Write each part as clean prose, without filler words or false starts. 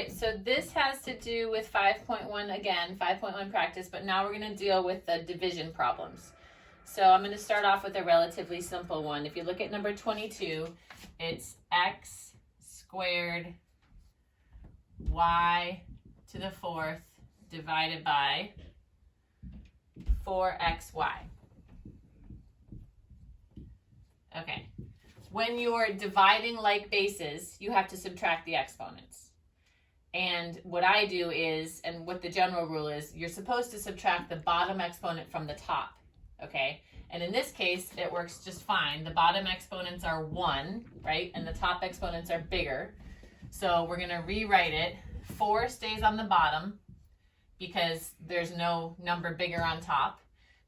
right, so this has to do with 5.1 again, 5.1 practice, but now we're going to deal with the division problems. So I'm going to start off with a relatively simple one. If you look at number 22, it's x squared y to the fourth divided by 4xy. Okay. When you're dividing like bases, you have to subtract the exponents. And what I do is, and what the general rule is, you're supposed to subtract the bottom exponent from the top, okay? And in this case, it works just fine. The bottom exponents are 1, right? And the top exponents are bigger. So we're going to rewrite it. 4 stays on the bottom because there's no number bigger on top.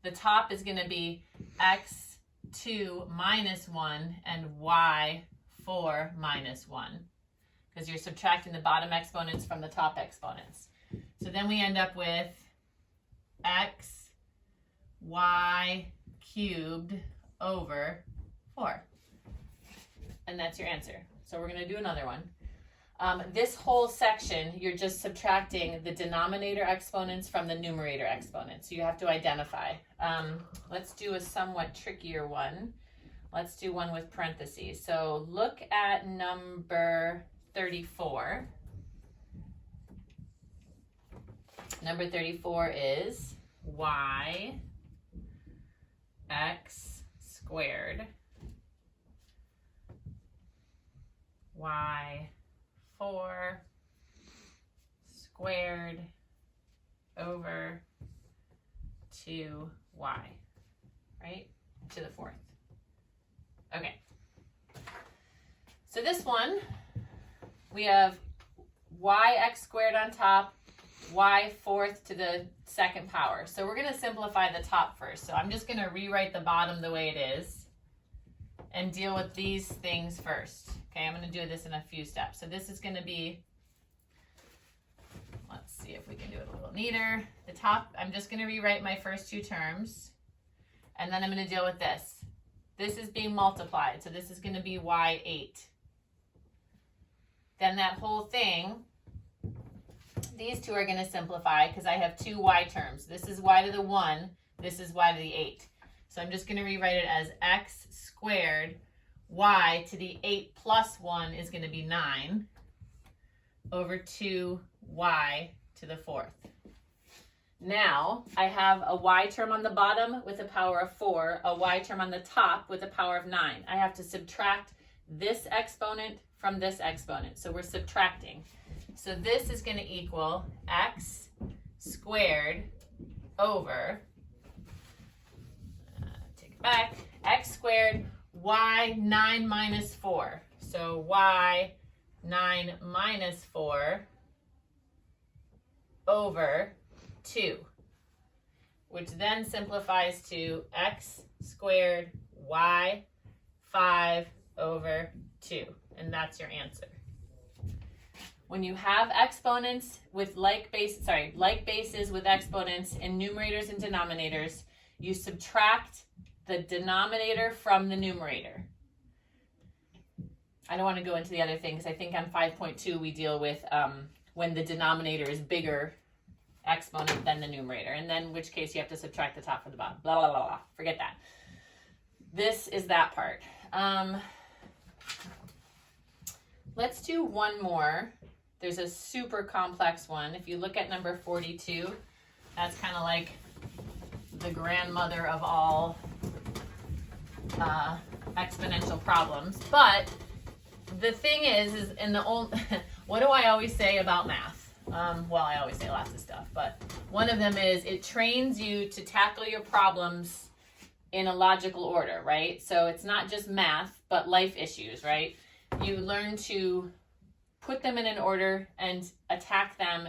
The top is going to be x2 minus 1 and y4 minus 1. Because you're subtracting the bottom exponents from the top exponents. So then we end up with x y cubed over 4. And that's your answer. So we're going to do another one. This whole section, you're just subtracting the denominator exponents from the numerator exponents. So you have to identify. Let's do a somewhat trickier one. Let's do one with parentheses. So look at number 34. Number 34 is y x squared y4 squared over 2y, right? To the fourth. Okay. So this one, we have yx squared on top, y fourth to the second power. So we're going to simplify the top first. So I'm just going to rewrite the bottom the way it is and deal with these things first. Okay, I'm going to do this in a few steps. So this is going to be, let's see if we can do it a little neater. The top, I'm just going to rewrite my first two terms, and then I'm going to deal with this. This is being multiplied, so this is going to be y8. Then that whole thing, these two are going to simplify because I have two y terms. This is y to the 1, this is y to the 8. So I'm just going to rewrite it as x squared y to the 8 plus 1 is going to be 9 over 2y to the fourth. Now I have a y term on the bottom with a power of 4, a y term on the top with a power of 9. I have to subtract this exponent from this exponent. So we're subtracting. So this is going to equal x squared over, take it back, x squared y 9 minus 4. So y 9 minus 4 over 2, which then simplifies to x squared y 5 over 2. And that's your answer. When you have exponents with like bases with exponents in numerators and denominators, you subtract the denominator from the numerator. I don't want to go into the other thing because I think on 5.2 we deal with when the denominator is bigger exponent than the numerator, and then in which case you have to subtract the top from the bottom. Blah, blah, blah, blah. Forget that. This is that part. Let's do one more. There's a super complex one. If you look at number 42, that's kind of like the grandmother of all exponential problems. But the thing is in the old, what do I always say about math? Well, I always say lots of stuff, but one of them is it trains you to tackle your problems in a logical order, right? So it's not just math, but life issues, right? You learn to put them in an order and attack them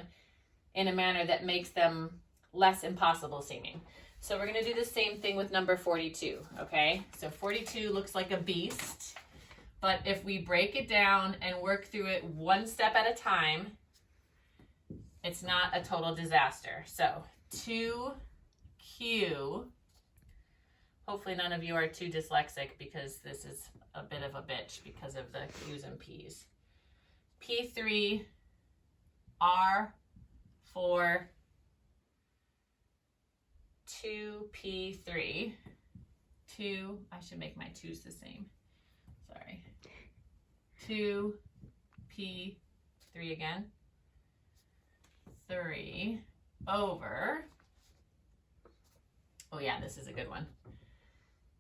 in a manner that makes them less impossible seeming. So we're going to do the same thing with number 42, okay? So 42 looks like a beast, but if we break it down and work through it one step at a time, it's not a total disaster. So 2q, hopefully none of you are too dyslexic because this is a bit of a bitch because of the q's and p's. P3 R4 2P3 2, I should make my 2's the same, sorry, 2P3 again, 3 over, oh yeah, this is a good one,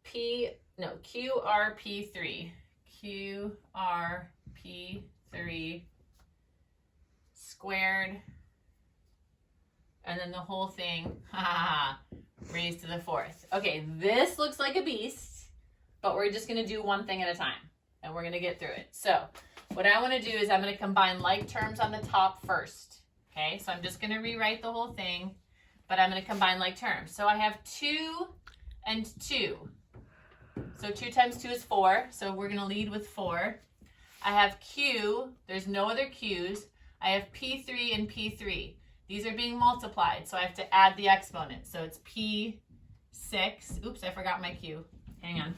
QRP3 squared, and then the whole thing, raised to the 4th. Okay, this looks like a beast, but we're just going to do one thing at a time, and we're going to get through it. So what I want to do is I'm going to combine like terms on the top first. Okay, so I'm just going to rewrite the whole thing, but I'm going to combine like terms. So I have 2 and 2. So 2 times 2 is 4, so we're going to lead with 4. I have Q, there's no other Q's. I have P3 and P3. These are being multiplied, so I have to add the exponent. So it's P6. Oops, I forgot my Q. Hang on.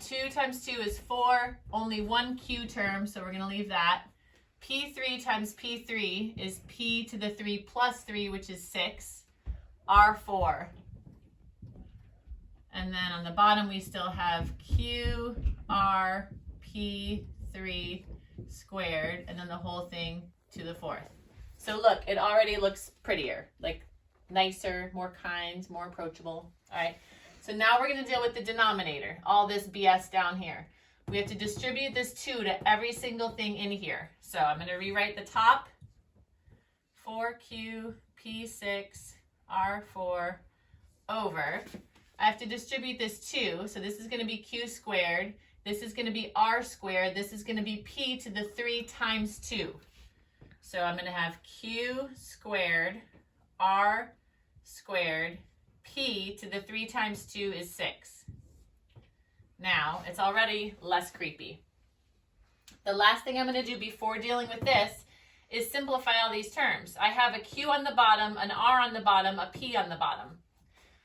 2 times 2 is 4. Only one Q term, so we're going to leave that. P3 times P3 is P to the 3 plus 3, which is 6. R4. And then on the bottom, we still have QRP3 squared, and then the whole thing to the 4th. So look, it already looks prettier, like nicer, more kind, more approachable. All right, so now we're going to deal with the denominator, all this BS down here. We have to distribute this 2 to every single thing in here. So I'm going to rewrite the top, 4QP6R4 over, I have to distribute this 2, so this is going to be Q squared, this is going to be R squared, this is going to be P to the 3 times 2. So I'm going to have Q squared, R squared, P to the 3 times 2 is 6. Now, it's already less creepy. The last thing I'm going to do before dealing with this is simplify all these terms. I have a Q on the bottom, an R on the bottom, a P on the bottom.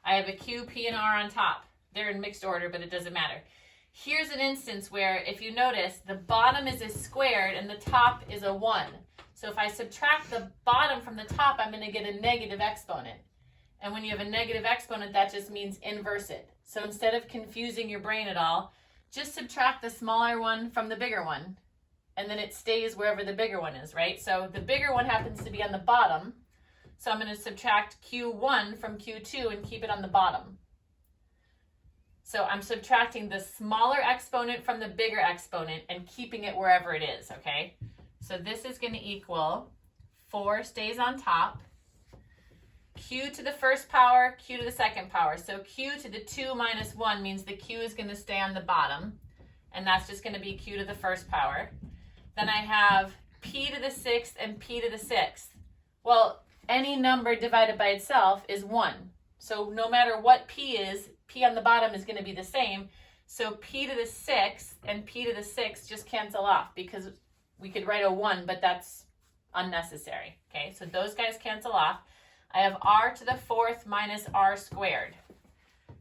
I have a Q, P, and R on top. They're in mixed order, but it doesn't matter. Here's an instance where, if you notice, the bottom is a squared and the top is a 1. So if I subtract the bottom from the top, I'm going to get a negative exponent. And when you have a negative exponent, that just means inverse it. So instead of confusing your brain at all, just subtract the smaller one from the bigger one. And then it stays wherever the bigger one is, right? So the bigger one happens to be on the bottom. So I'm going to subtract Q1 from Q2 and keep it on the bottom. So I'm subtracting the smaller exponent from the bigger exponent and keeping it wherever it is, okay? So this is going to equal 4 stays on top, Q to the first power, Q to the second power. So Q to the 2 minus 1 means the Q is going to stay on the bottom, and that's just going to be Q to the first power. Then I have P to the 6th and P to the 6th. Well, any number divided by itself is 1. So no matter what P is, P on the bottom is going to be the same. So P to the 6th and P to the 6th just cancel off because we could write a 1, but that's unnecessary. Okay, so those guys cancel off. I have R to the 4th minus R squared.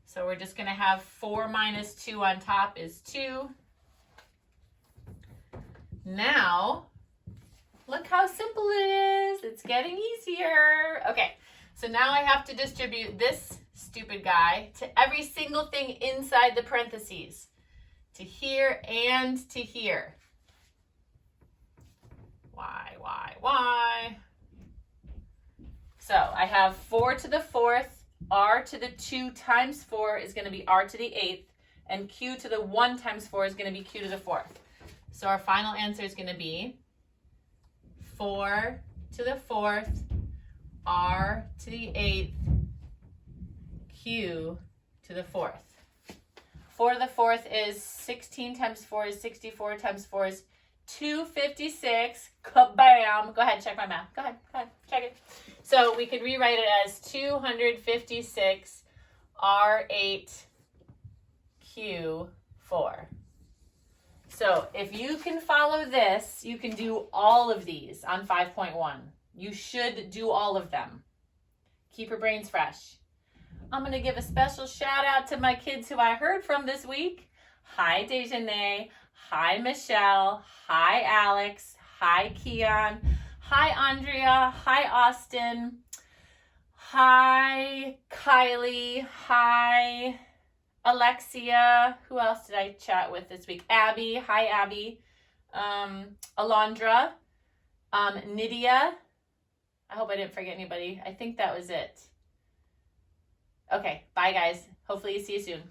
So we're just going to have 4 minus 2 on top is 2. Now, look how simple it is. It's getting easier. Okay, so now I have to distribute this stupid guy to every single thing inside the parentheses. To here and to here. Why? So I have 4 to the 4th, R to the 2 times 4 is going to be R to the 8th, and Q to the 1 times 4 is going to be Q to the 4th. So our final answer is going to be 4 to the 4th, R to the 8th, Q to the 4th. 4 to the 4th is 16 times 4 is 64 times 4 is 256. Kabam! Go ahead, check my math. Go ahead, check it. So we could rewrite it as 256 R8 Q4. So if you can follow this, you can do all of these on 5.1. You should do all of them. Keep your brains fresh. I'm going to give a special shout out to my kids who I heard from this week. Hi, Dejanay. Hi, Michelle. Hi, Alex. Hi, Keon. Hi, Andrea. Hi, Austin. Hi, Kylie. Hi, Alexia. Who else did I chat with this week? Abby. Hi, Abby. Alondra. Nydia. I hope I didn't forget anybody. I think that was it. Okay, bye guys. Hopefully see you soon.